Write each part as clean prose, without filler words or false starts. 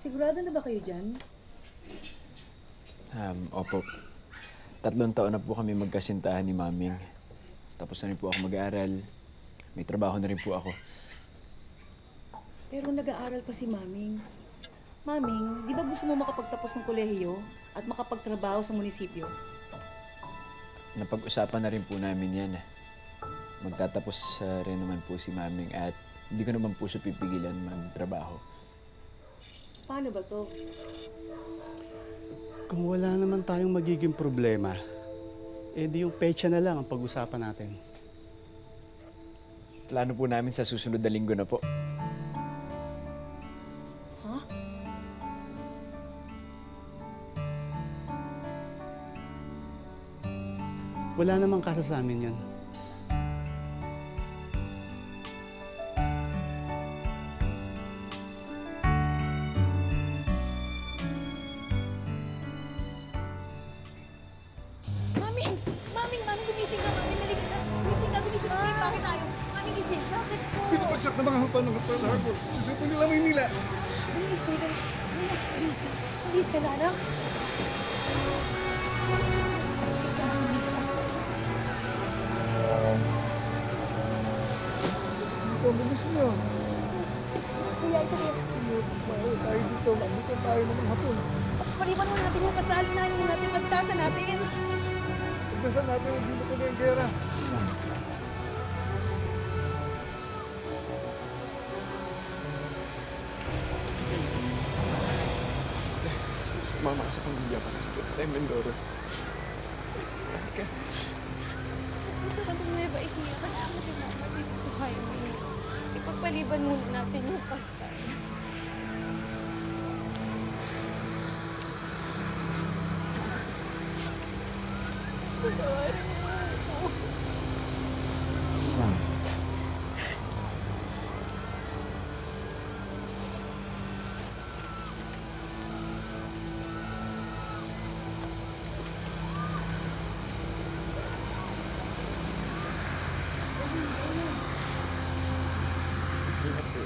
Sigurado na ba kayo dyan? Opo. 3 taon na po kami magkasintahan ni Maming. Tapos na rin po ako mag-aaral. May trabaho na rin po ako. Pero nag-aaral pa si Maming. Maming, di ba gusto mo makapagtapos ng kolehiyo at makapagtrabaho sa munisipyo? Napag-usapan na rin po namin yan. Magtatapos rin naman po si Maming at hindi ko naman po siya pipigilan magtrabaho. Paano ba to? Kung wala naman tayong magiging problema, di yung petsa na lang ang pag-usapan natin. Plano po namin sa susunod na linggo na po. Ha? Wala namang kasa sa amin yun. Maming! Maming! Maming, gumising ka! Maming, naligid na! Gumising ka! Gumising ka! Bakit tayo? Maming, gising! Bakit po? Pinabagsak na mga hapa ng Pearl Harbor. Susupo nila Maynila. Maming, halika na! Bilis ka! Bilis ka na, anak! Dito, bilis na. Kuya, ito kuya. Sunod, maawa tayo dito. Mabutan tayo ng mga hapon. Palipan mo natin yung kasal. Hinahin mo natin. Pagtasan natin. Pagdasan natin, hindi mo tuloy ang gera. Sumama ka sa pamilya ko. Punta tayo Mindoro. Punta ka ng Nueva Ecija kasama si Mama Tito Jaime. Ipagpaliban muna natin yung kasal. Patawarin mo ako. Ingat po.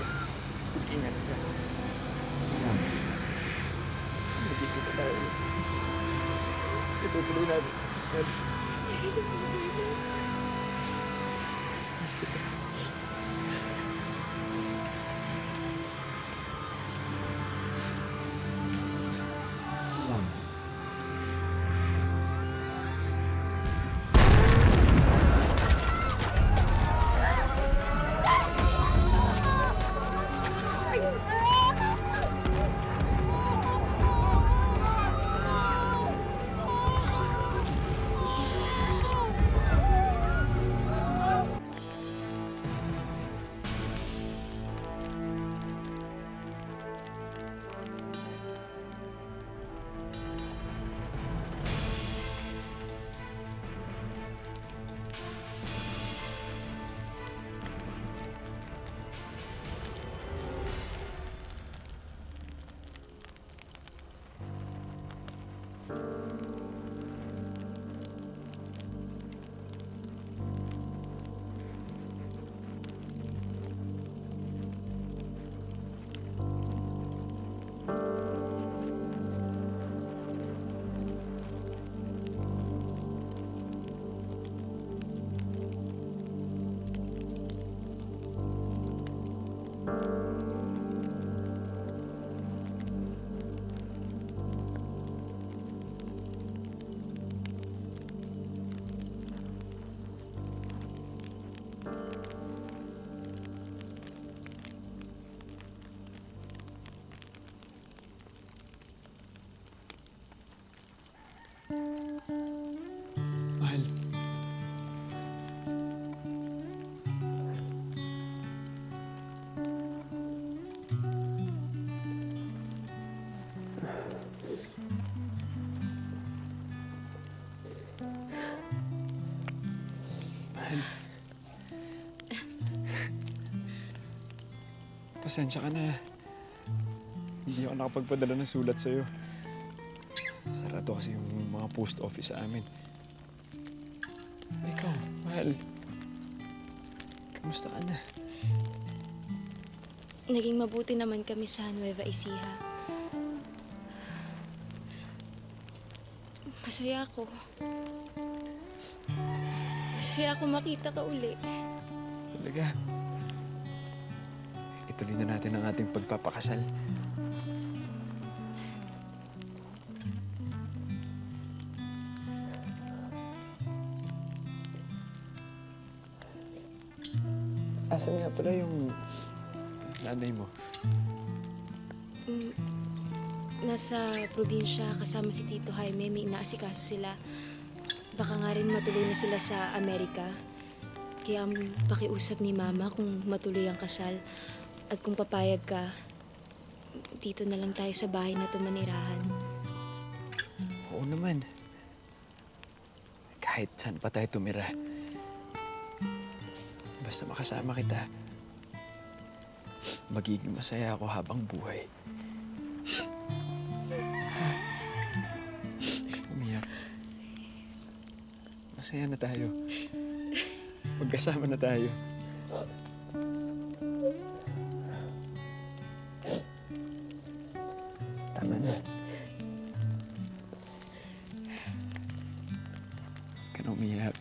Ingat ka. Magkikita tayo. Itutuloy natin. Yes. Mahal. Mahal. Pasensya ka na. Hindi ako nakapagpadala ng sulat sa'yo. Sarado kasi yung mga post office sa amin. Ikaw, mahal. Kamusta ka na? Naging mabuti naman kami sa Nueva Ecija. masaya ako. Masaya ako makita ka uli. Talaga. Ituloy na natin ang ating pagpapakasal. Asan nga pala yung nanay mo? Nasa probinsya kasama si Tito Jaime, may inaasikaso sila. Baka nga rin matuloy na sila sa Amerika. Kaya pakiusap ni Mama kung matuloy ang kasal. At kung papayag ka, dito na lang tayo sa bahay na tumanirahan. Oo naman. Kahit saan pa tayo tumira. Basta makasama kita. Magiging masaya ako habang buhay. Umiyak. Masaya na tayo. Magkasama na tayo. Tama na. Huwag ka na umiyak.